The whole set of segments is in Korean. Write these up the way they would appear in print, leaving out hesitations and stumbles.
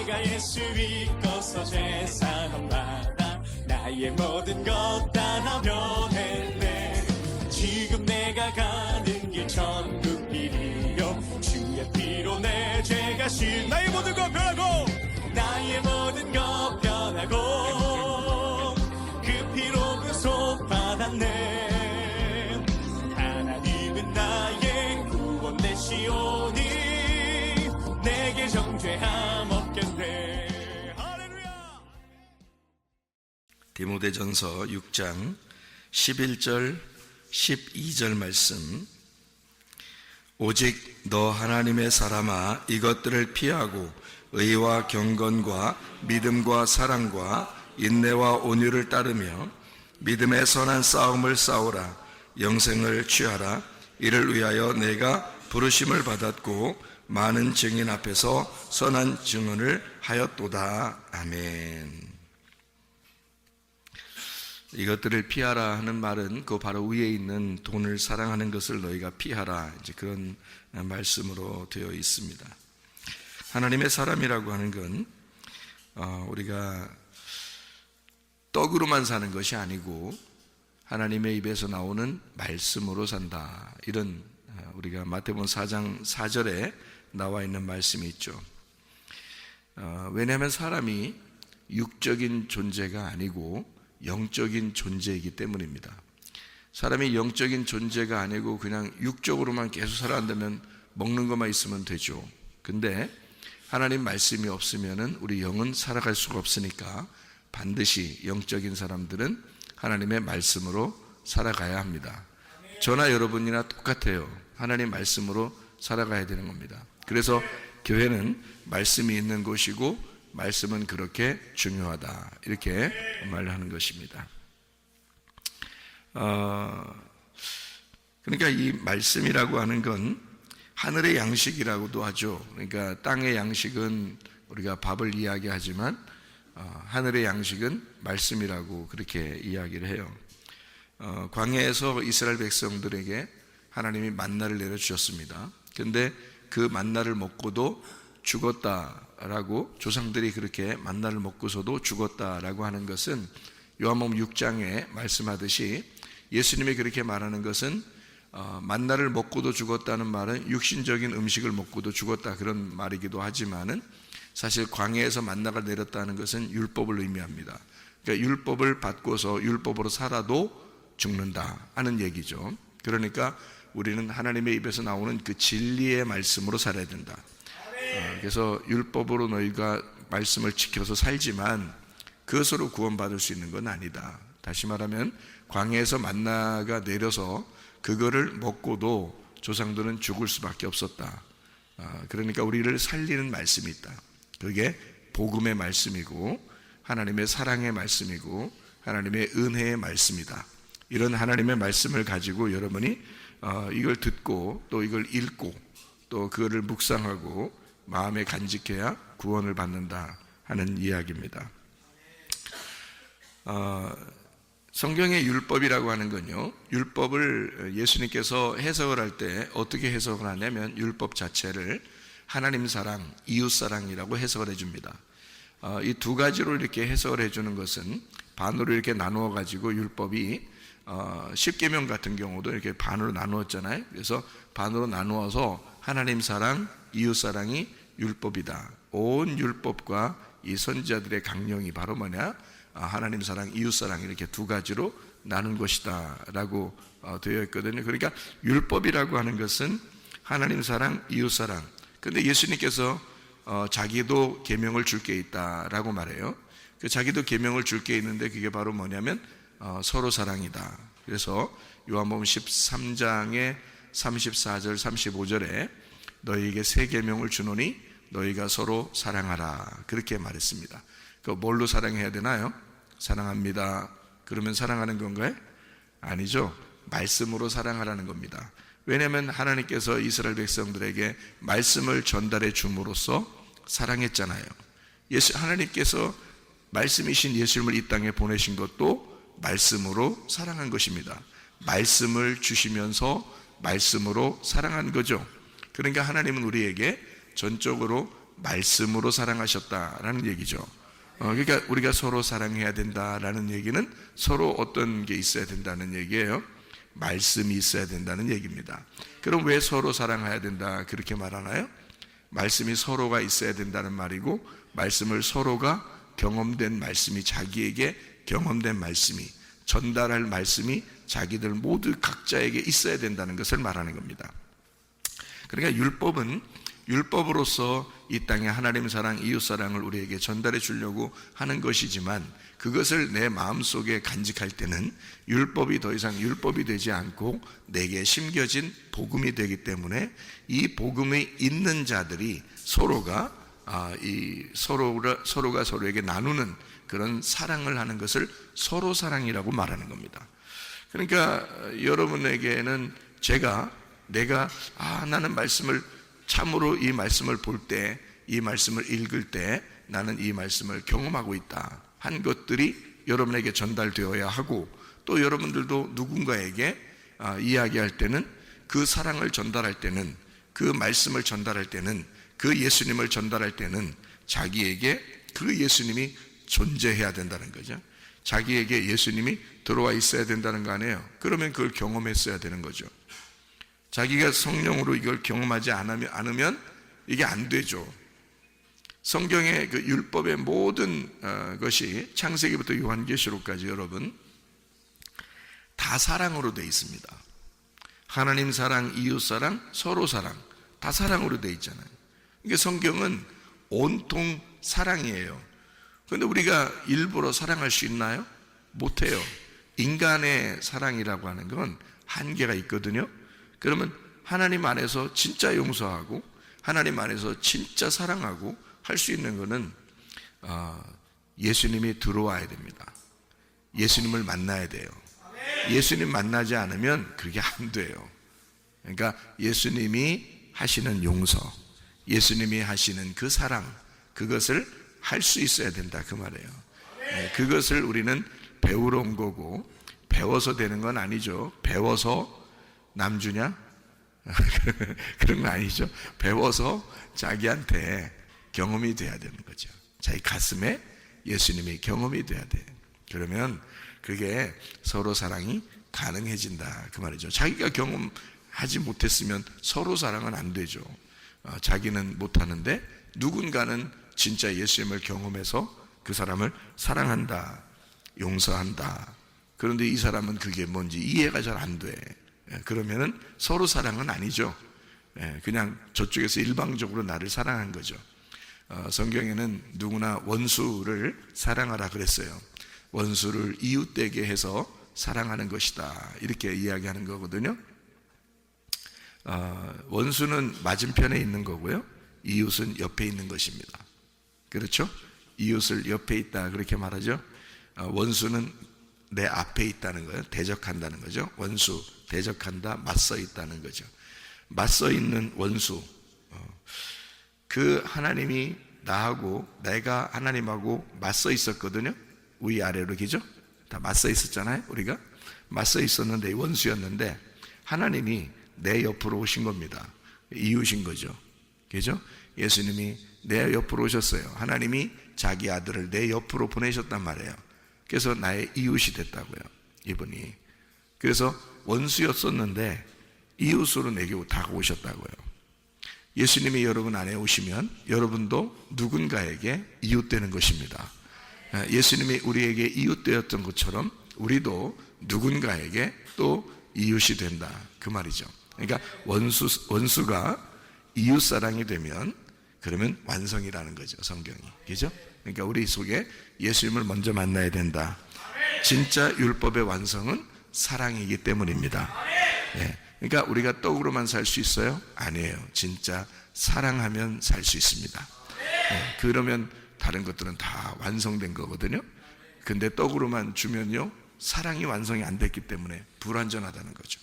내가 예수 믿고서 죄사함받아 나의 모든 것 다 변했네. 지금 내가 가는 길 천국 길이요 주의 피로 내 죄가 나의 모든 것 변하고 나의 모든 것 변하고 그 피로 구속받았네. 하나님은 나의 구원 되시오니 내게 정죄함 없겠네. 할렐루야. 디모데전서 6장 11절 12절 말씀. 오직 너 하나님의 사람아 이것들을 피하고 의와 경건과 믿음과 사랑과 인내와 온유를 따르며 믿음의 선한 싸움을 싸우라. 영생을 취하라. 이를 위하여 내가 부르심을 받았고 많은 증인 앞에서 선한 증언을 하였도다. 아멘. 이것들을 피하라 하는 말은 그 바로 위에 있는 돈을 사랑하는 것을 너희가 피하라, 이제 그런 말씀으로 되어 있습니다. 하나님의 사람이라고 하는 건 우리가 떡으로만 사는 것이 아니고 하나님의 입에서 나오는 말씀으로 산다. 이런 우리가 마태복음 4장 4절에 나와 있는 말씀이 있죠. 왜냐하면 사람이 육적인 존재가 아니고 영적인 존재이기 때문입니다. 사람이 영적인 존재가 아니고 그냥 육적으로만 계속 살아간다면 먹는 것만 있으면 되죠. 근데 하나님 말씀이 없으면은 우리 영은 살아갈 수가 없으니까 반드시 영적인 사람들은 하나님의 말씀으로 살아가야 합니다. 저나 여러분이나 똑같아요. 하나님 말씀으로 살아가야 되는 겁니다. 그래서 교회는 말씀이 있는 곳이고 말씀은 그렇게 중요하다, 이렇게 말을 하는 것입니다. 그러니까 이 말씀이라고 하는 건 하늘의 양식이라고도 하죠. 그러니까 땅의 양식은 우리가 밥을 이야기하지만 하늘의 양식은 말씀이라고 그렇게 이야기를 해요. 광야에서 이스라엘 백성들에게 하나님이 만나를 내려주셨습니다. 그런데 그 만나를 먹고도 죽었다라고, 조상들이 그렇게 만나를 먹고서도 죽었다라고 하는 것은 요한복음 6장에 말씀하듯이 예수님이 그렇게 말하는 것은 만나를 먹고도 죽었다는 말은 육신적인 음식을 먹고도 죽었다, 그런 말이기도 하지만은 사실 광야에서 만나가 내렸다는 것은 율법을 의미합니다. 그러니까 율법을 받고서 율법으로 살아도 죽는다 하는 얘기죠. 그러니까 우리는 하나님의 입에서 나오는 그 진리의 말씀으로 살아야 된다. 그래서 율법으로 너희가 말씀을 지켜서 살지만 그것으로 구원받을 수 있는 건 아니다. 다시 말하면 광야에서 만나가 내려서 그거를 먹고도 조상들은 죽을 수밖에 없었다. 그러니까 우리를 살리는 말씀이 있다. 그게 복음의 말씀이고 하나님의 사랑의 말씀이고 하나님의 은혜의 말씀이다. 이런 하나님의 말씀을 가지고 여러분이 이걸 듣고 또 이걸 읽고 또 그거를 묵상하고 마음에 간직해야 구원을 받는다 하는 이야기입니다. 성경의 율법이라고 하는 건요, 율법을 예수님께서 해석을 할 때 어떻게 해석을 하냐면 율법 자체를 하나님 사랑, 이웃 사랑이라고 해석을 해줍니다. 이 두 가지로 이렇게 해석을 해주는 것은 반으로 이렇게 나누어 가지고 율법이 10계명 같은 경우도 이렇게 반으로 나누었잖아요. 그래서 반으로 나누어서 하나님 사랑, 이웃 사랑이 율법이다. 온 율법과 이 선지자들의 강령이 바로 뭐냐? 하나님 사랑, 이웃 사랑, 이렇게 두 가지로 나눈 것이다 라고 되어 있거든요. 그러니까 율법이라고 하는 것은 하나님 사랑, 이웃 사랑. 근데 예수님께서 자기도 계명을 줄 게 있다라고 말해요. 그 자기도 계명을 줄 게 있는데 그게 바로 뭐냐면 서로 사랑이다. 그래서 요한복음 13장의 34절 35절에 너희에게 새 계명을 주노니 너희가 서로 사랑하라, 그렇게 말했습니다. 그 뭘로 사랑해야 되나요? 사랑합니다. 그러면 사랑하는 건가요? 아니죠. 말씀으로 사랑하라는 겁니다. 왜냐하면 하나님께서 이스라엘 백성들에게 말씀을 전달해 줌으로써 사랑했잖아요. 하나님께서 말씀이신 예수님을 이 땅에 보내신 것도 말씀으로 사랑한 것입니다. 말씀을 주시면서 말씀으로 사랑한 거죠. 그러니까 하나님은 우리에게 전적으로 말씀으로 사랑하셨다라는 얘기죠. 그러니까 우리가 서로 사랑해야 된다라는 얘기는 서로 어떤 게 있어야 된다는 얘기예요. 말씀이 있어야 된다는 얘기입니다. 그럼 왜 서로 사랑해야 된다 그렇게 말하나요? 말씀이 서로가 있어야 된다는 말이고, 말씀을 서로가 경험된 말씀이, 자기에게 경험된 말씀이, 전달할 말씀이 자기들 모두 각자에게 있어야 된다는 것을 말하는 겁니다. 그러니까 율법으로서 이 땅에 하나님 사랑, 이웃 사랑을 우리에게 전달해 주려고 하는 것이지만, 그것을 내 마음속에 간직할 때는 율법이 더 이상 율법이 되지 않고 내게 심겨진 복음이 되기 때문에, 이 복음이 있는 자들이 서로가 서로에게 나누는 그런 사랑을 하는 것을 서로 사랑이라고 말하는 겁니다. 그러니까 여러분에게는 내가 나는 말씀을 참으로 이 말씀을 볼 때, 이 말씀을 읽을 때 나는 이 말씀을 경험하고 있다 한 것들이 여러분에게 전달되어야 하고, 또 여러분들도 누군가에게 이야기할 때는, 그 사랑을 전달할 때는, 그 말씀을 전달할 때는, 그 예수님을 전달할 때는 자기에게 그 예수님이 존재해야 된다는 거죠. 자기에게 예수님이 들어와 있어야 된다는 거 아니에요. 그러면 그걸 경험했어야 되는 거죠. 자기가 성령으로 이걸 경험하지 않으면 이게 안 되죠. 성경의 그 율법의 모든 것이 창세기부터 요한계시록까지 여러분 다 사랑으로 되어 있습니다. 하나님 사랑, 이웃 사랑, 서로 사랑, 다 사랑으로 되어 있잖아요. 이게 성경은 온통 사랑이에요. 그런데 우리가 일부러 사랑할 수 있나요? 못해요. 인간의 사랑이라고 하는 건 한계가 있거든요. 그러면 하나님 안에서 진짜 용서하고 하나님 안에서 진짜 사랑하고 할 수 있는 것은 예수님이 들어와야 됩니다. 예수님을 만나야 돼요. 예수님 만나지 않으면 그게 안 돼요. 그러니까 예수님이 하시는 용서, 예수님이 하시는 그 사랑, 그것을 할 수 있어야 된다 그 말이에요. 그것을 우리는 배우러 온 거고, 배워서 되는 건 아니죠. 배워서 남 주냐? 그런 거 아니죠. 배워서 자기한테 경험이 돼야 되는 거죠. 자기 가슴에 예수님이 경험이 돼야 돼. 그러면 그게 서로 사랑이 가능해진다 그 말이죠. 자기가 경험하지 못했으면 서로 사랑은 안 되죠. 자기는 못하는데 누군가는 진짜 예수님을 경험해서 그 사람을 사랑한다, 용서한다. 그런데 이 사람은 그게 뭔지 이해가 잘 안 돼. 그러면은 서로 사랑은 아니죠. 그냥 저쪽에서 일방적으로 나를 사랑한 거죠. 성경에는 누구나 원수를 사랑하라 그랬어요. 원수를 이웃되게 해서 사랑하는 것이다 이렇게 이야기하는 거거든요. 원수는 맞은편에 있는 거고요, 이웃은 옆에 있는 것입니다. 그렇죠? 이웃을 옆에 있다 그렇게 말하죠. 원수는 내 앞에 있다는 거예요. 대적한다는 거죠. 원수, 대적한다, 맞서 있다는 거죠. 맞서 있는 원수, 그 하나님이 나하고, 내가 하나님하고 맞서 있었거든요. 위아래로 그죠? 다 맞서 있었잖아요. 우리가 맞서 있었는데 원수였는데 하나님이 내 옆으로 오신 겁니다. 이웃인 거죠. 그죠? 예수님이 내 옆으로 오셨어요. 하나님이 자기 아들을 내 옆으로 보내셨단 말이에요. 그래서 나의 이웃이 됐다고요, 이분이. 그래서 원수였었는데 이웃으로 내게 다가오셨다고요. 예수님이 여러분 안에 오시면 여러분도 누군가에게 이웃되는 것입니다. 예수님이 우리에게 이웃되었던 것처럼 우리도 누군가에게 또 이웃이 된다 그 말이죠. 그러니까 원수가 이웃사랑이 되면 그러면 완성이라는 거죠, 성경이. 그죠? 그러니까 우리 속에 예수님을 먼저 만나야 된다. 진짜 율법의 완성은 사랑이기 때문입니다. 그러니까 우리가 떡으로만 살 수 있어요? 아니에요. 진짜 사랑하면 살 수 있습니다. 그러면 다른 것들은 다 완성된 거거든요. 근데 떡으로만 주면요, 사랑이 완성이 안 됐기 때문에 불완전하다는 거죠.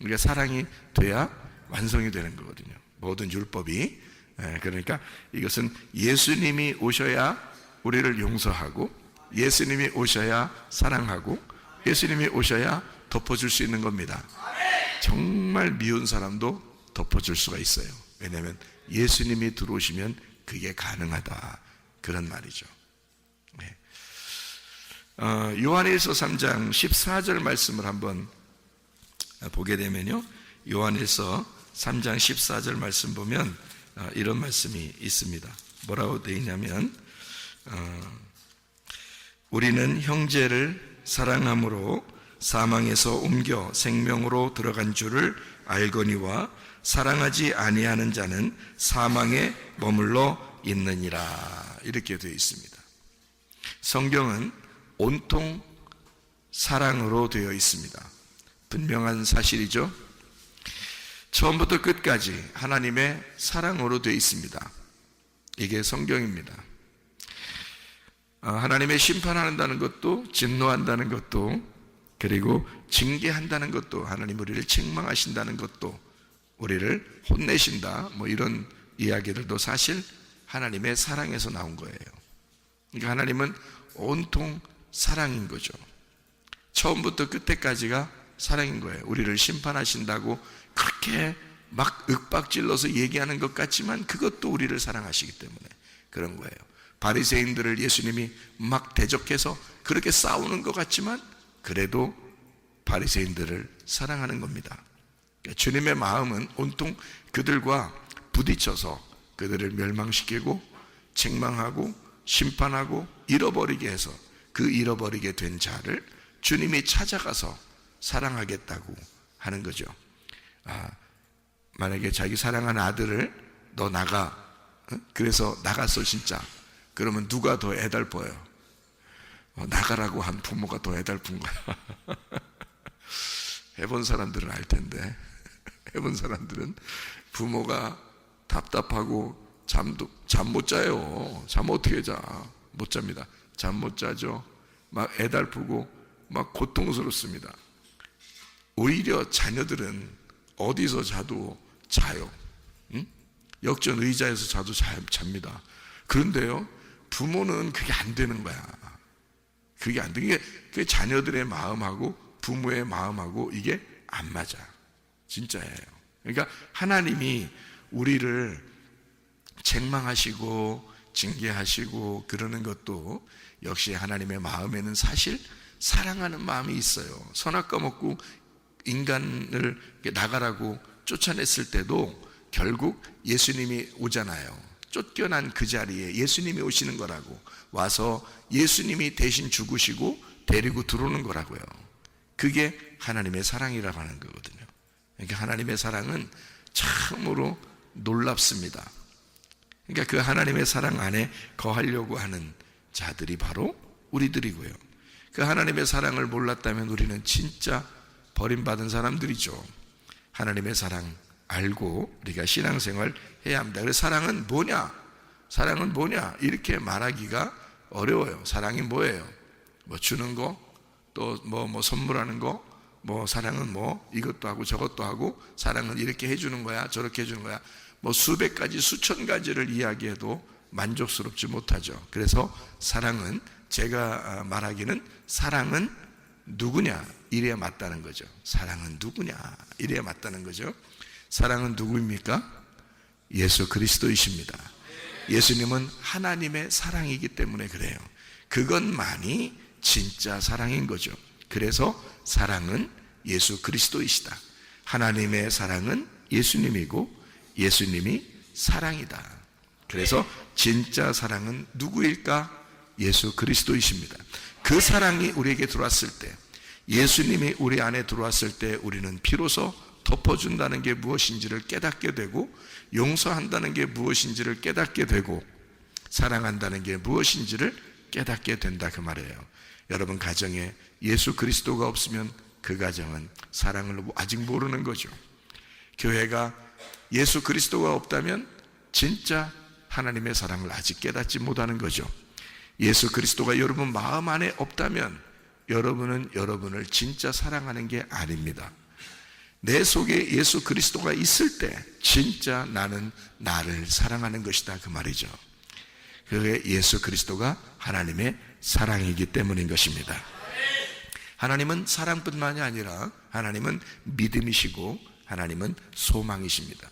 우리가 사랑이 돼야 완성이 되는 거거든요, 모든 율법이. 그러니까 이것은 예수님이 오셔야 우리를 용서하고, 예수님이 오셔야 사랑하고, 예수님이 오셔야 덮어줄 수 있는 겁니다. 정말 미운 사람도 덮어줄 수가 있어요. 왜냐하면 예수님이 들어오시면 그게 가능하다, 그런 말이죠. 네. 요한일서 3장 14절 말씀을 한번 보게 되면요, 요한일서 3장 14절 말씀 보면 이런 말씀이 있습니다. 뭐라고 되어 있냐면, 우리는 형제를 사랑함으로 사망에서 옮겨 생명으로 들어간 줄을 알거니와 사랑하지 아니하는 자는 사망에 머물러 있느니라, 이렇게 되어 있습니다. 성경은 온통 사랑으로 되어 있습니다. 분명한 사실이죠. 처음부터 끝까지 하나님의 사랑으로 되어 있습니다. 이게 성경입니다. 하나님의 심판한다는 것도, 진노한다는 것도, 그리고 징계한다는 것도, 하나님 우리를 책망하신다는 것도, 우리를 혼내신다, 뭐 이런 이야기들도 사실 하나님의 사랑에서 나온 거예요. 그러니까 하나님은 온통 사랑인 거죠. 처음부터 끝에까지가 사랑인 거예요. 우리를 심판하신다고 그렇게 막 윽박질러서 얘기하는 것 같지만 그것도 우리를 사랑하시기 때문에 그런 거예요. 바리새인들을 예수님이 막 대적해서 그렇게 싸우는 것 같지만 그래도 바리새인들을 사랑하는 겁니다. 그러니까 주님의 마음은 온통 그들과 부딪혀서 그들을 멸망시키고 책망하고 심판하고 잃어버리게 해서 그 잃어버리게 된 자를 주님이 찾아가서 사랑하겠다고 하는 거죠. 만약에 자기 사랑하는 아들을 너 나가, 그래서 나갔어 진짜, 그러면 누가 더 애달퍼요? 나가라고 한 부모가 더 애달픈 거야. 해본 사람들은 알 텐데, 해본 사람들은 부모가 답답하고 잠 못 자요. 잠 어떻게 자? 못 잡니다. 잠 못 자죠. 막 애달프고 막 고통스럽습니다. 오히려 자녀들은 어디서 자도 자요. 응? 역전 의자에서 자도 잡니다. 그런데요, 부모는 그게 안 되는 거야. 그게 안 돼. 그게 자녀들의 마음하고 부모의 마음하고 이게 안 맞아. 진짜예요. 그러니까 하나님이 우리를 책망하시고 징계하시고 그러는 것도 역시 하나님의 마음에는 사실 사랑하는 마음이 있어요. 선악과 먹고 인간을 나가라고 쫓아냈을 때도 결국 예수님이 오잖아요. 쫓겨난 그 자리에 예수님이 오시는 거라고, 와서 예수님이 대신 죽으시고 데리고 들어오는 거라고요. 그게 하나님의 사랑이라고 하는 거거든요. 그러니까 하나님의 사랑은 참으로 놀랍습니다. 그러니까 그 하나님의 사랑 안에 거하려고 하는 자들이 바로 우리들이고요. 그 하나님의 사랑을 몰랐다면 우리는 진짜 버림받은 사람들이죠. 하나님의 사랑 알고 우리가 신앙생활 해야 합니다. 그래서 사랑은 뭐냐? 사랑은 뭐냐? 이렇게 말하기가 어려워요. 사랑이 뭐예요? 뭐 주는 거, 또 뭐 선물하는 거, 뭐 사랑은 뭐 이것도 하고 저것도 하고, 사랑은 이렇게 해주는 거야, 저렇게 해주는 거야, 뭐 수백 가지 수천 가지를 이야기해도 만족스럽지 못하죠. 그래서 사랑은, 제가 말하기는 사랑은 누구냐 이래야 맞다는 거죠. 사랑은 누구냐 이래야 맞다는 거죠. 사랑은 누구입니까? 예수 그리스도이십니다. 예수님은 하나님의 사랑이기 때문에 그래요. 그것만이 진짜 사랑인 거죠. 그래서 사랑은 예수 그리스도이시다. 하나님의 사랑은 예수님이고 예수님이 사랑이다. 그래서 진짜 사랑은 누구일까? 예수 그리스도이십니다. 그 사랑이 우리에게 들어왔을 때, 예수님이 우리 안에 들어왔을 때 우리는 비로소 덮어준다는 게 무엇인지를 깨닫게 되고, 용서한다는 게 무엇인지를 깨닫게 되고, 사랑한다는 게 무엇인지를 깨닫게 된다, 그 말이에요. 여러분 가정에 예수 그리스도가 없으면 그 가정은 사랑을 아직 모르는 거죠. 교회가 예수 그리스도가 없다면 진짜 하나님의 사랑을 아직 깨닫지 못하는 거죠. 예수 그리스도가 여러분 마음 안에 없다면 여러분은 여러분을 진짜 사랑하는 게 아닙니다. 내 속에 예수 그리스도가 있을 때 진짜 나는 나를 사랑하는 것이다, 그 말이죠. 그게 예수 그리스도가 하나님의 사랑이기 때문인 것입니다. 하나님은 사랑뿐만이 아니라 하나님은 믿음이시고 하나님은 소망이십니다.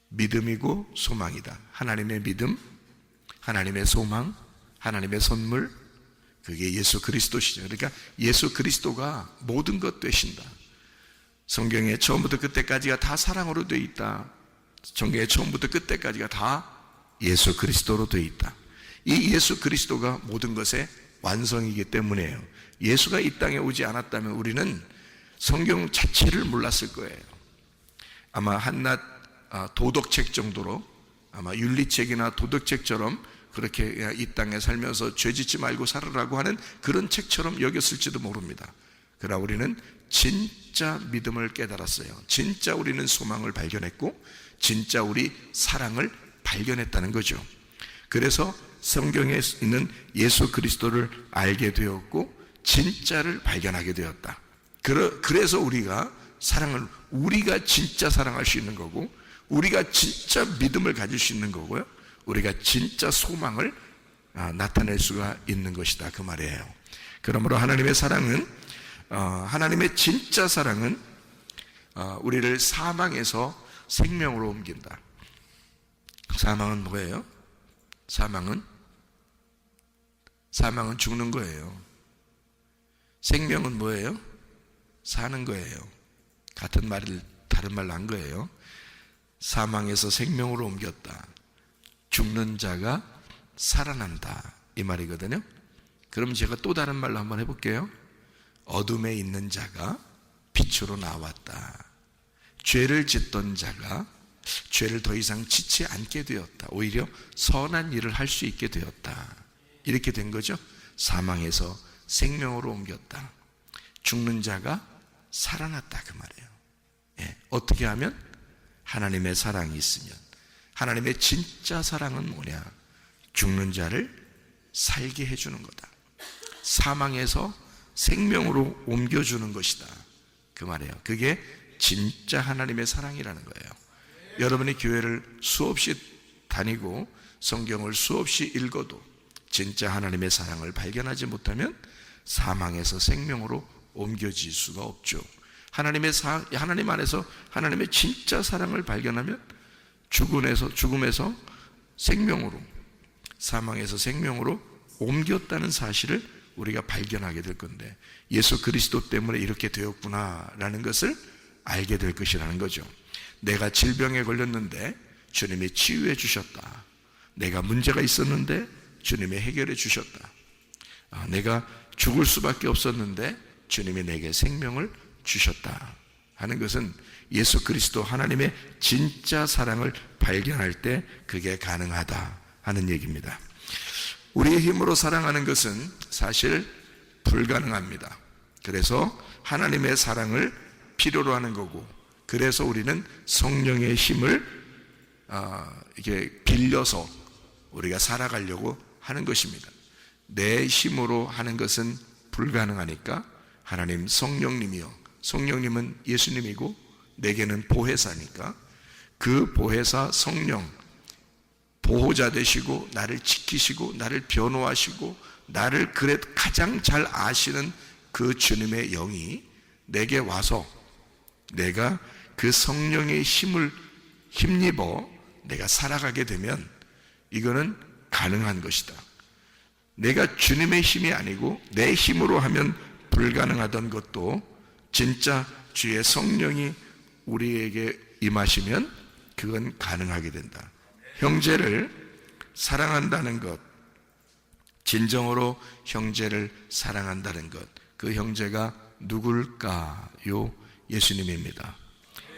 믿음이고 소망이다. 하나님의 믿음, 하나님의 소망, 하나님의 선물, 그게 예수 그리스도시죠. 그러니까 예수 그리스도가 모든 것 되신다. 성경에 처음부터 끝까지가 다 사랑으로 되어 있다. 성경의 처음부터 끝까지가 다 예수 그리스도로 되어 있다. 이 예수 그리스도가 모든 것의 완성이기 때문에요. 예수가 이 땅에 오지 않았다면 우리는 성경 자체를 몰랐을 거예요. 아마 한낱 도덕책 정도로, 아마 윤리책이나 도덕책처럼 그렇게 이 땅에 살면서 죄짓지 말고 살으라고 하는 그런 책처럼 여겼을지도 모릅니다. 그러나 우리는 진짜 믿음을 깨달았어요. 진짜 우리는 소망을 발견했고 진짜 우리 사랑을 발견했다는 거죠. 그래서 성경에 있는 예수 그리스도를 알게 되었고 진짜를 발견하게 되었다. 그래서 우리가 진짜 사랑할 수 있는 거고, 우리가 진짜 믿음을 가질 수 있는 거고요, 우리가 진짜 소망을 나타낼 수가 있는 것이다, 그 말이에요. 그러므로 하나님의 사랑은, 하나님의 진짜 사랑은 우리를 사망에서 생명으로 옮긴다. 사망은 뭐예요? 사망은 죽는 거예요. 생명은 뭐예요? 사는 거예요. 같은 말을 다른 말로 한 거예요. 사망에서 생명으로 옮겼다. 죽는 자가 살아난다, 이 말이거든요. 그럼 제가 또 다른 말로 한번 해볼게요. 어둠에 있는 자가 빛으로 나왔다. 죄를 짓던 자가 죄를 더 이상 짓지 않게 되었다. 오히려 선한 일을 할 수 있게 되었다. 이렇게 된 거죠. 사망에서 생명으로 옮겼다. 죽는 자가 살아났다, 그 말이에요. 예, 어떻게 하면? 하나님의 사랑이 있으면. 하나님의 진짜 사랑은 뭐냐? 죽는 자를 살게 해주는 거다. 사망에서 생명으로 옮겨주는 것이다, 그 말이에요. 그게 진짜 하나님의 사랑이라는 거예요. 여러분이 교회를 수없이 다니고 성경을 수없이 읽어도 진짜 하나님의 사랑을 발견하지 못하면 사망에서 생명으로 옮겨질 수가 없죠. 하나님 안에서 하나님의 진짜 사랑을 발견하면 죽음에서 생명으로, 사망에서 생명으로 옮겼다는 사실을 우리가 발견하게 될 건데, 예수 그리스도 때문에 이렇게 되었구나라는 것을 알게 될 것이라는 거죠. 내가 질병에 걸렸는데 주님이 치유해 주셨다. 내가 문제가 있었는데 주님이 해결해 주셨다. 내가 죽을 수밖에 없었는데 주님이 내게 생명을 주셨다 하는 것은 예수 그리스도 하나님의 진짜 사랑을 발견할 때 그게 가능하다 하는 얘기입니다. 우리의 힘으로 사랑하는 것은 사실 불가능합니다. 그래서 하나님의 사랑을 필요로 하는 거고, 그래서 우리는 성령의 힘을 이렇게 빌려서 우리가 살아가려고 하는 것입니다. 내 힘으로 하는 것은 불가능하니까 하나님 성령님이요, 성령님은 예수님이고 내게는 보혜사니까 그 보혜사 성령, 보호자 되시고 나를 지키시고 나를 변호하시고 나를 가장 잘 아시는 그 주님의 영이 내게 와서 내가 그 성령의 힘을 힘입어 내가 살아가게 되면 이거는 가능한 것이다. 내가 주님의 힘이 아니고 내 힘으로 하면 불가능하던 것도 진짜 주의 성령이 우리에게 임하시면 그건 가능하게 된다. 형제를 사랑한다는 것, 진정으로 형제를 사랑한다는 것, 그 형제가 누굴까요? 예수님입니다.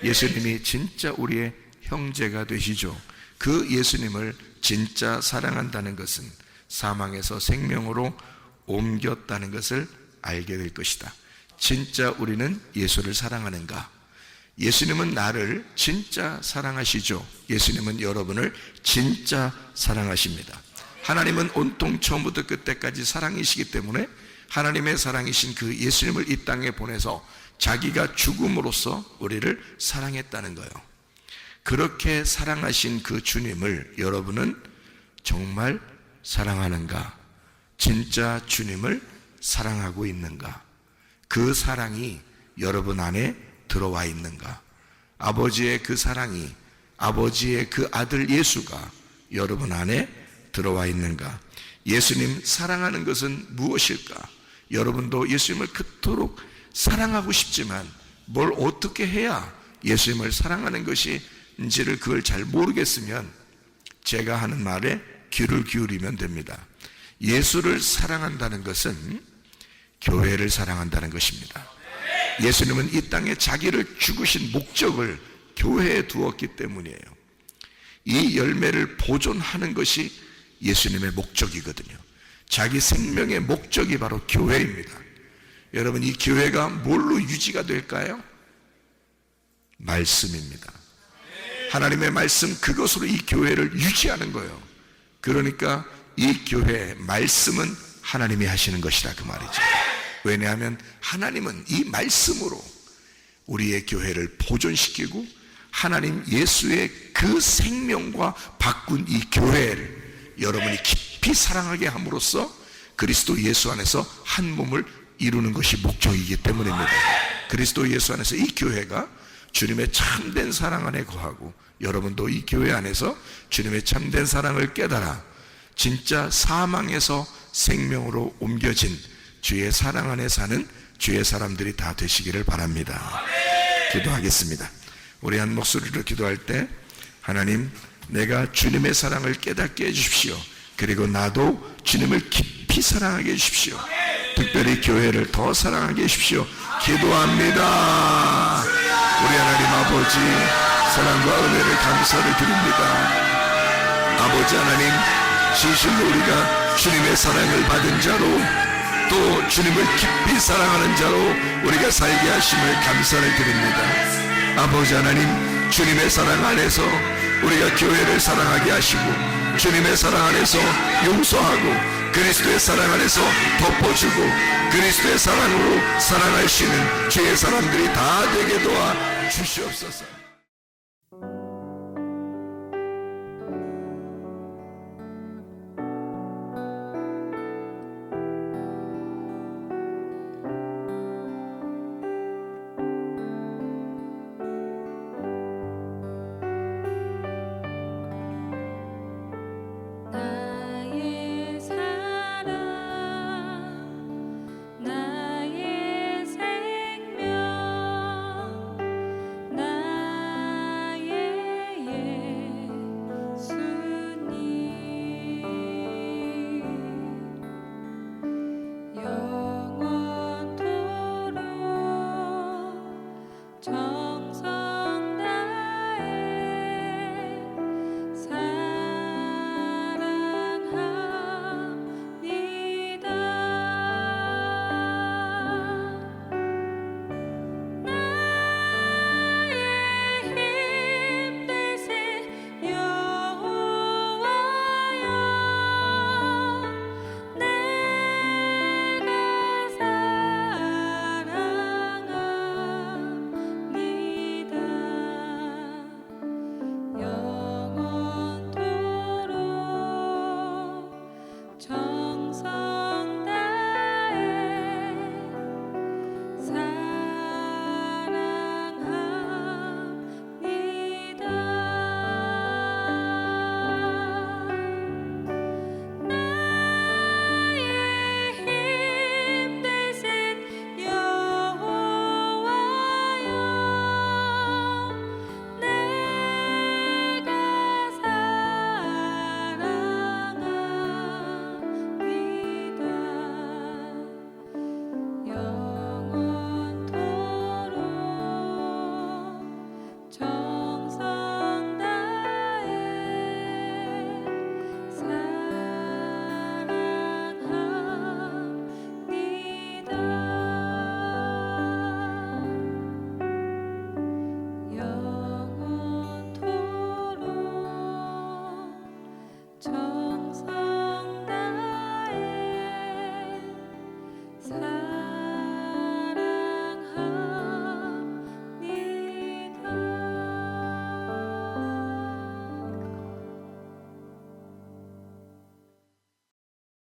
예수님이 진짜 우리의 형제가 되시죠. 그 예수님을 진짜 사랑한다는 것은 사망에서 생명으로 옮겼다는 것을 알게 될 것이다. 진짜 우리는 예수를 사랑하는가? 예수님은 나를 진짜 사랑하시죠. 예수님은 여러분을 진짜 사랑하십니다. 하나님은 온통 처음부터 끝까지 사랑이시기 때문에 하나님의 사랑이신 그 예수님을 이 땅에 보내서 자기가 죽음으로써 우리를 사랑했다는 거예요. 그렇게 사랑하신 그 주님을 여러분은 정말 사랑하는가? 진짜 주님을 사랑하고 있는가? 그 사랑이 여러분 안에 들어와 있는가? 아버지의 그 사랑이, 아버지의 그 아들 예수가 여러분 안에 들어와 있는가? 예수님 사랑하는 것은 무엇일까? 여러분도 예수님을 그토록 사랑하고 싶지만 뭘 어떻게 해야 예수님을 사랑하는 것인지를 그걸 잘 모르겠으면 제가 하는 말에 귀를 기울이면 됩니다. 예수를 사랑한다는 것은 교회를 사랑한다는 것입니다. 예수님은 이 땅에 자기를 죽으신 목적을 교회에 두었기 때문이에요. 이 열매를 보존하는 것이 예수님의 목적이거든요. 자기 생명의 목적이 바로 교회입니다. 여러분, 이 교회가 뭘로 유지가 될까요? 말씀입니다. 하나님의 말씀, 그것으로 이 교회를 유지하는 거예요. 그러니까 이 교회의 말씀은 하나님이 하시는 것이다, 그 말이죠. 왜냐하면 하나님은 이 말씀으로 우리의 교회를 보존시키고 하나님 예수의 그 생명과 바꾼 이 교회를 여러분이 깊이 사랑하게 함으로써 그리스도 예수 안에서 한 몸을 이루는 것이 목적이기 때문입니다. 그리스도 예수 안에서 이 교회가 주님의 참된 사랑 안에 거하고 여러분도 이 교회 안에서 주님의 참된 사랑을 깨달아 진짜 사망에서 생명으로 옮겨진 주의 사랑 안에 사는 주의 사람들이 다 되시기를 바랍니다. 기도하겠습니다. 우리 한 목소리로 기도할 때 하나님, 내가 주님의 사랑을 깨닫게 해주십시오. 그리고 나도 주님을 깊이 사랑하게 해주십시오. 특별히 교회를 더 사랑하게 해주십시오. 기도합니다. 우리 하나님 아버지, 사랑과 은혜를 감사를 드립니다. 아버지 하나님, 진실로 우리가 주님의 사랑을 받은 자로 또 주님을 깊이 사랑하는 자로 우리가 살게 하심을 감사를 드립니다. 아버지 하나님, 주님의 사랑 안에서 우리가 교회를 사랑하게 하시고 주님의 사랑 안에서 용서하고 그리스도의 사랑 안에서 덮어주고 그리스도의 사랑으로 사랑할 수 있는 주의 사람들이 다 되게 도와 주시옵소서.